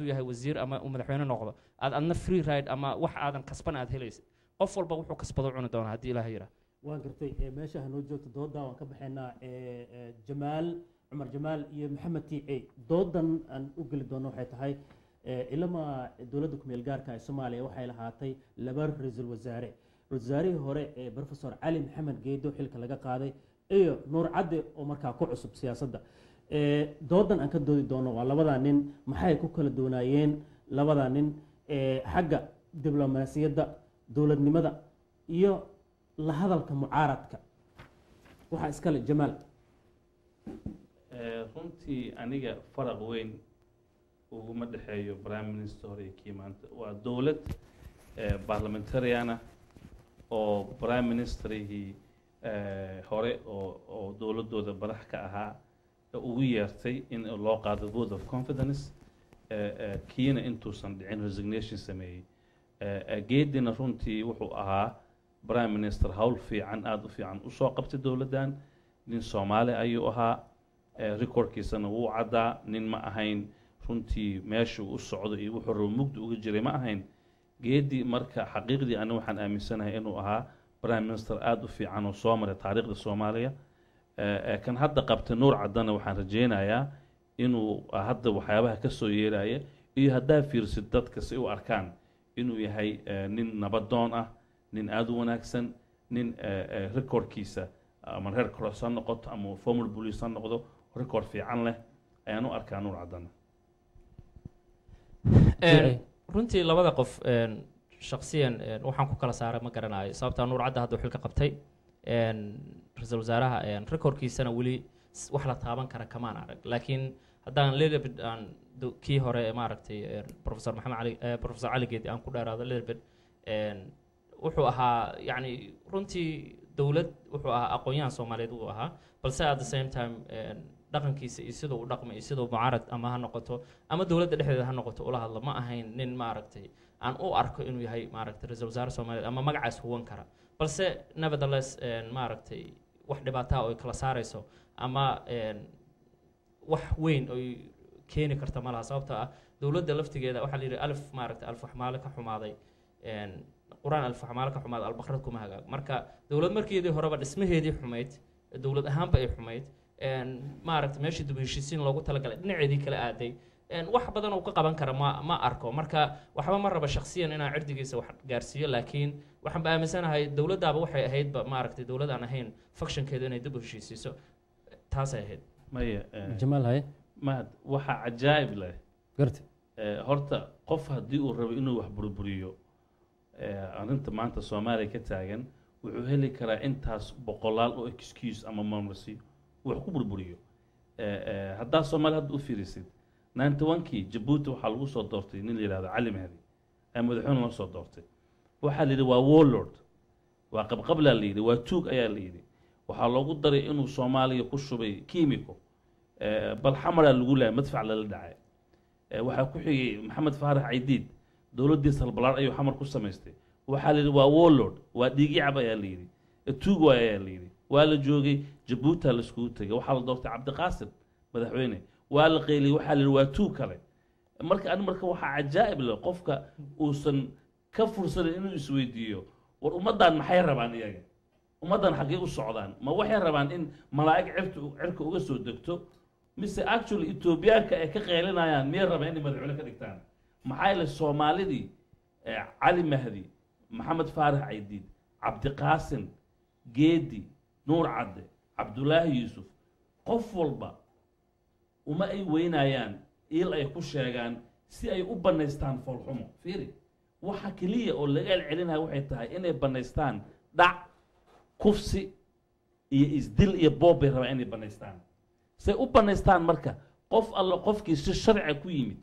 hadduu yahay wasiir ama uu madaxweyne noqdo aad adna free ride ama wax aadan kasban aad helaysid qof walba wuxuu kasbado cuni doonaa haddii ilaahay yidhaah waan gartay meesha hanoo joogto dooda waan ka baxaynaa jamaal cumar jamaal iyo maxamed tiice doodan aan u geli doono waxay tahay ilama dowladda kumeel gaarka ee soomaaliya waxay lahaatay laba ra-iisul wasaare wasaarihii hore ee professor cali maxamed geedo xilka laga qaaday iyo nuur cadde oo markaa ku cusub siyaasadda doodan aan ka doodi doono waa labadaa nin maxay ku kala doonaayeen labadaa nin xagga diblomaasiyadda dowladnimada iyo la hadalka mucaaradka waxaa iskale jamaal runtii aniga faraq weyn uguma dhexeeyo prime minister hore iyo kii maanta waa dowlad parliamentariana oo prime ministerihii hore oo dowladooda madax ka ahaa ugu yeertay in loo qaado vote of confidence kiina intuusan dhicin resignation sameeyey geedina runtii wuxuu ahaa prime minister hawl fiican aada u fiican usoo qabtay dowladdan nin soomaali ayuu ahaa recordkiisana wuu caddaa nin ma ahayn runtii meeshuu u socdo iyo wuxuu rabo mugdi uga jiray ma ahayn geedii marka xaqiiqdii ani waxaan aaminsanahay inuu ahaa prime minister aada u fiican oo soo maray taariikhda soomaaliya kan hadda qabta nuur caddana waxaan rajaynayaa inuu hadda waxyaabaha ka soo yeeraya iyo haddaa fiirsid dadka si u arkaan inuu yahay nin nabadoon ah nin aada u wanaagsan nin recordkiisa ama reer cross ha noqoto ama formal police ha noqdo record fiican leh ayaan u arkaa nuur caddana runtii labada qof shaksiyan waxaan ku kala saaray ma garanayo sababtaa nuur cadda hadda xilka qabtay ra-iisul wasaaraha recordkiisana weli wax la taaban kara kamaan arag laakiin haddaan lelebed aan kii hore maaragtay professor maxamed cali professor cali geedi aan ku dheeraado lelebed wuxuu ahaa yacni runtii dowlad wuxuu ahaa aqoon-yahan soomaaliyeed uu ahaa balse at the same time dhaqankiisa iyo siduu u dhaqmay iyo siduu mucaarad ama ha noqoto ama dowladda dhexdeeda ha noqoto ula hadlo ma ahayn nin maaragtay aan u arko inuu yahay maaragtay ra-iisul wasaare soomaaliyeed ama magacaas huwan kara balse nevertheless maaragtay wax dhibaataa oo kala saarayso ama wax weyn oy keeni karta ma laha sababtoo ah dowladda laftigeeda waxaa la yidhi alf maaragtay alf waxmaale ka xumaaday quraan alf waxmaale ka xumaaday albaqrad kuma hagaag marka dowlad markeedii horeba dhismaheedii xumayd dowlad ahaanba ay xumayd maaragtay meeshii dib u heshiisiin loogu talagalay dhinaceedii kala aaday wax badan uu ka qaban kara ma arko marka waxba ma raba shakhsiyan inaan cirdigiisa wax gaarsiiyo laakiin waxaan ba aaminsanahay dowladdaaba waxay ahaydba maaragtay dowlad aan ahayn functionkeedu inay dib u heshiisiiso taasay ahayd maya jamaal haye mahad waxaa cajaa'ib leh garti horta qof haddii uu rabo inuu wax burburiyo arrinta maanta soomaaliya ka taagan wuxuu heli karaa intaas boqolaal oo excuse ama marmarsi wax ku burburiyo haddaa soomaaliya hadda u fiirisid 91kii jabuuti waxaa lagu soo doortay nin la yidhahdo cali mahdi ee madaxweyne loo soo doortay waxaa la yidhi waa warlord waa qabqablaa la yidhi waa tuug ayaa la yidhi waxaa loogu daray inuu soomaaliya ku shubay kiimiko bal xamaraa lagu laayay madfac lala dhacay waxaa ku xigay maxamed faarax caydiid dowladdiisa halbalaar ayuu xamar ku samaystay waxaa la yidhi waa warlord waa dhiigyacab ayaa la yidhi tuug waay ayaa la yidhi waa la joogay jabuutaa la iskugu tegay waxaa la doortay cabdiqaasim madaxweyne waa la qayliyay waxaa la yidhi waa tuug kale marka waxaa cajaa'ib leh qofka uusan ka fursanin inuu isweydiiyo war ummaddan maxay rabaan iyaga ummaddan xaggee u socdaan ma waxay rabaan in malaa'ig cirka uga soo degto mise actually etoobiyaanka ay ka qaylinayaan miyay rabaan inay madaxweyne ka dhigtaan maxaa yeele soomaalidii cali mahdi maxamed faarax caydiid cabdiqaasim geedi nuur cadde cabdulaahi yuusuf qof walba uma ay weynayaan il ay ku sheegaan si ay u bannaystaan foolxumo fiiri waxa keliya oo laga celcelinaya waxay tahay inay bannaystaan dhac kufsi iyo isdil iyo boob bay rabaan inay bannaystaan say u bannaystaan marka qof alla qofkii si sharciga ku yimid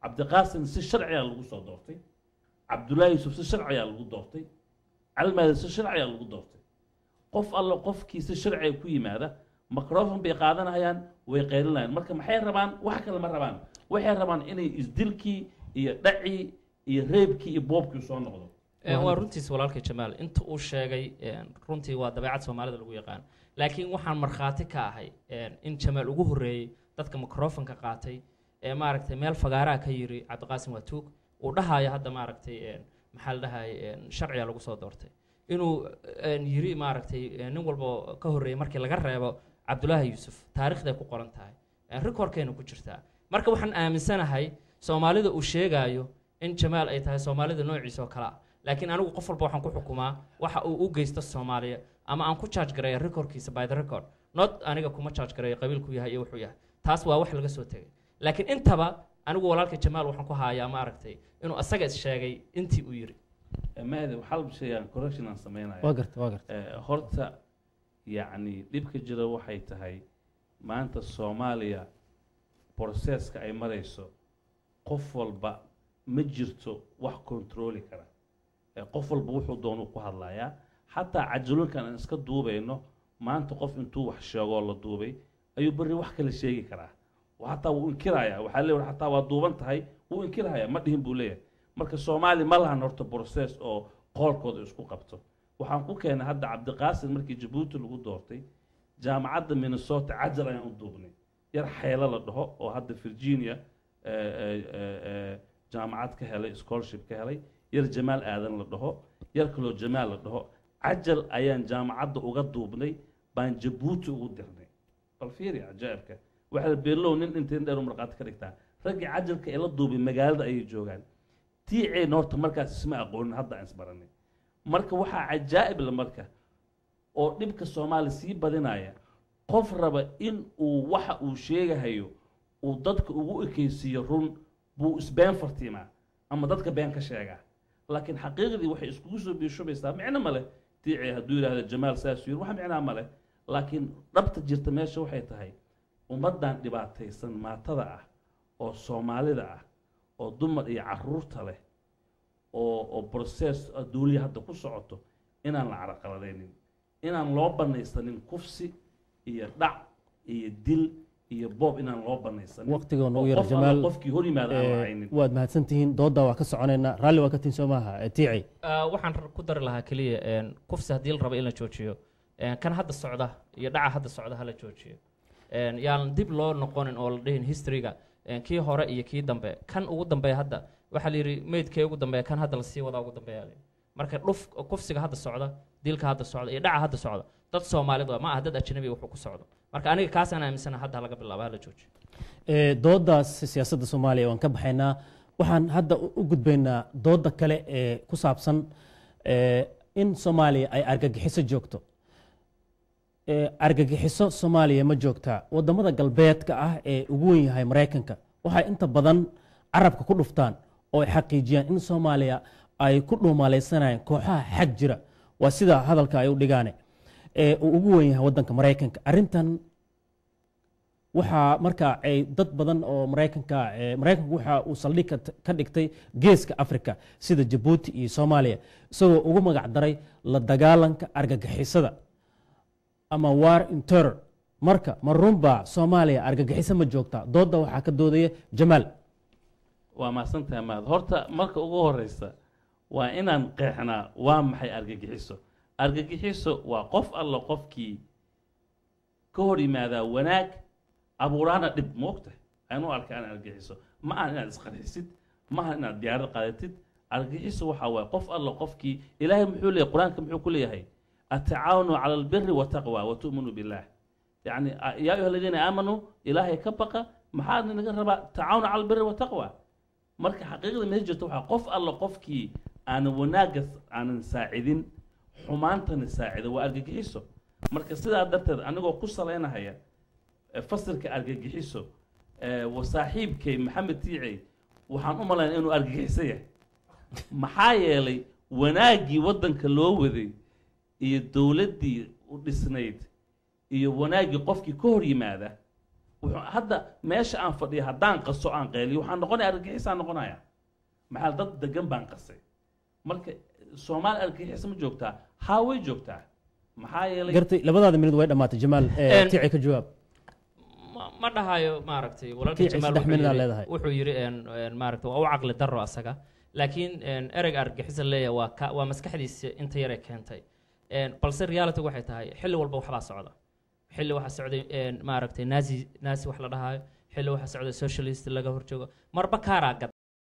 cabdiqaasim si sharciga lagu soo doortay cabdulaahi yuusuf si sharciga lagu doortay calmaada si sharciga lagu doortay qof alla qofkii si sharciga ku yimaada microphone bay qaadanayaan way qaylinayaan marka maxay rabaan wax kale ma rabaan waxay rabaan inay isdilkii iyo dhacii iyo reebkii iyo boobkii soo noqdo waa runtiis walaalkay jamaal inta uu sheegay runtii waa dabeecad soomaalida lagu yaqaan laakiin waxaan markhaati ka ahay in jamaal ugu horreeyey dadka microfonka qaatay maaragtay meel fagaaraa ka yiri cabdiqaasim waa tuug uu dhahayo hadda maaragtay maxaa la dhahay sharciga lagu soo doortay inuu yiri maaragtay nin walba ka horreeyay markii laga reebo cabdulaahi yuusuf taariikhday ku qoran tahay recordkeena ku jirtaa marka waxaan aaminsanahay soomaalida uu sheegayo in jamaal ay tahay soomaalida noociisa oo kale ah laakiin anigu qof walba waxaan ku xukumaa waxa uu u geysto soomaaliya ama aan ku charge gareeya recordkiisa by the record not aniga kuma charge gareeya qabiilku yahay iyo wuxuu yahay taas waa wax laga soo tegay laakiin intaba anigu walaalka jamaal waxaan ku hayaa ma aragtay inuu asaga is sheegay intii uu yiri maadi waxaa la sheegaa correction aan sameynaya waa garta horta yacni dhibka jira waxay tahay maanta soomaaliya processka ay marayso qof walba ma jirto wax controli kara qof walba wuxuu doonu ku hadlayaa xataa cajalooyinkan aan iska duubayno maanta qof intuu wax sheegoo la duubay ayuu berri wax kale sheegi karaa xataa wuu inkirayaa waxaa leeyahay xataa waa duuban tahay wuu inkirayaa ma dhihin buu leeyahay marka soomaali ma lahan horta process oo qoolkooda isku qabto waxaan ku keenay hadda cabdiqaasim markii jabuuti lagu doortay jaamacadda minnesota cajal ayaan u duubnay yar xeelo la dhaho oo hadda virginia jaamacad ka helay scholarship ka helay yar jamaal aadan la dhaho yar kaloo jamaal la dhaho cajal ayaan jaamacadda uga duubnay baan jabuuti ugu dirnay bal fiiri cajaa'ibka waxaa beelow nin inteen dheer marqaati ka dhigtaa raggii cajalka ee la duubay magaalada ayay joogaan tiiceen horta markaas isma aqoonin hadda aan isbaranay marka waxaa cajaa'ib la marka oo dhibka soomaali sii badinaya qof raba in uu waxa uu sheegahayo uu dadka ugu ekaysiiyo run buu isbeen fartiimaa ama dadka been ka sheegaa laakiin xaqiiqdii waxay iskugu soo biishubaysaa micno male tiicee hadduu yidhaahdo jamaal saasuu yiri wax micnaa male laakiin dhabta jirta meesha waxay tahay ummaddan dhibaataysan maatada ah oo soomaalida ah oo dumar iyo caruurta leh oo process duuliya hadda ku socoto inaan la caraqaladaynin inaan loo banaysanin kufsi iyo dhac iyo dil iyo boob inaan loo banaysanin waqtigoon ugu yar jamaal qofkii hor yimaada aan wacaynin waad mahadsantihiin doodda waa ka soconaynaa raalli waa ka tihin soo maaha tiicay waxaan ku dari lahaa keliya kufsi haddii la rabo in la joojiyo kan hadda socda iyo dhaca hadda socda ha la joojiyo yaan dib loo noqonin oo la dhihin historyga kii hore iyo kii dambe kan ugu dambeeya hadda waxaa la yidhi meydkee ugu dambeeya kan hadda lasii wadaa ugu dambeeya marka kufsiga hadda socda dilka hadda socda iyo dhaca hadda socda dad soomaalid ma aha dad ajnabi wuxuu ku socdo marka aniga kaasaan aaminsana hadda laga bilaabo hala joojiyo dooddaas siyaasadda soomaaliya waan ka baxaynaa waxaan hadda u gudbaynaa doodda kale ee ku saabsan in soomaaliya ay argagixiso joogto argagixiso soomaaliya ma joogtaa waddamada galbeedka ah ee ugu wen yahay maraykanka waxay inta badan carabka ku dhuftaan oo ay xaqiijiyaan in soomaaliya ay ku dhuumalaysanayaan kooxaha xag jira waa sida hadalka ay u dhigaane uu ugu wen yahay waddanka maraykanka arrintan waxaa markaa ay dad badan oo maraykanku waxa uu saldhig ka dhigtay geeska africa sida jabuuti iyo soomaaliya isagoo ugu magac daray la dagaalanka argagixisada ama war in terror marka ma runbaa soomaaliya argagixiso ma joogtaa doodda waxaa ka doodaya jamaal waa mahadsantahay maad horta marka ugu horeysa waa inaan qeexnaa waa maxay argagixiso argagixiso waa qof alla qofkii ka hor yimaadaa wanaag abuuraana dhib moogta aan u arka aan argagixiso ma aha inaad isqarxisid ma aha inaad diyaarad qaadatid argagixiso waxaa waaye qof alla qofkii ilaahay muxuu leeyahay qur-aanka muxuu ku leeyahay التعاون على البر والتقوى وتؤمنوا بالله يعني يا أيها الذين آمنوا إلهي كبقى محاد نقرب تعاون على البر والتقوى مرك حقيقة ما يجي توحى قف الله قفكي أنا وناقص عن نساعدين حمانة نساعد وأرجع حسه مرك سيدا درت أنا جو قصة لنا هي فصل كأرجع حسه وصاحب كي محمد تيعي وحن أملا إنه أرجع حسيه محايلي وناجي ودن كلوذي iyo dawladdii u dhisnayd iyo wanaaggii qofkii ka hor yimaada hadda meesha aan fadhiyo haddaan qaso aan qayliyo waxaan noqonaya argagixisaan noqonaya maxaa dad degan baan qasay marka soomaali argagixisa ma joogtaa haa way joogtaa maxaa yeelay gartay labadaada minid way dhammaatay jamaal tiici ka jawaab ma dhahayo maaragtay walaalkii jamaal wuxuu yiri maaragtay waa u caqli darro asaga laakiin ereyga argagixisa leeyahay waa maskaxdiisa inta yar ee keentay balse reality waxay tahay xilli walba waxbaa socda xilli waxaa socday maaragtay naasi wax la dhahayo xilli waxa socda socialist laga horjoogo marba kaaraa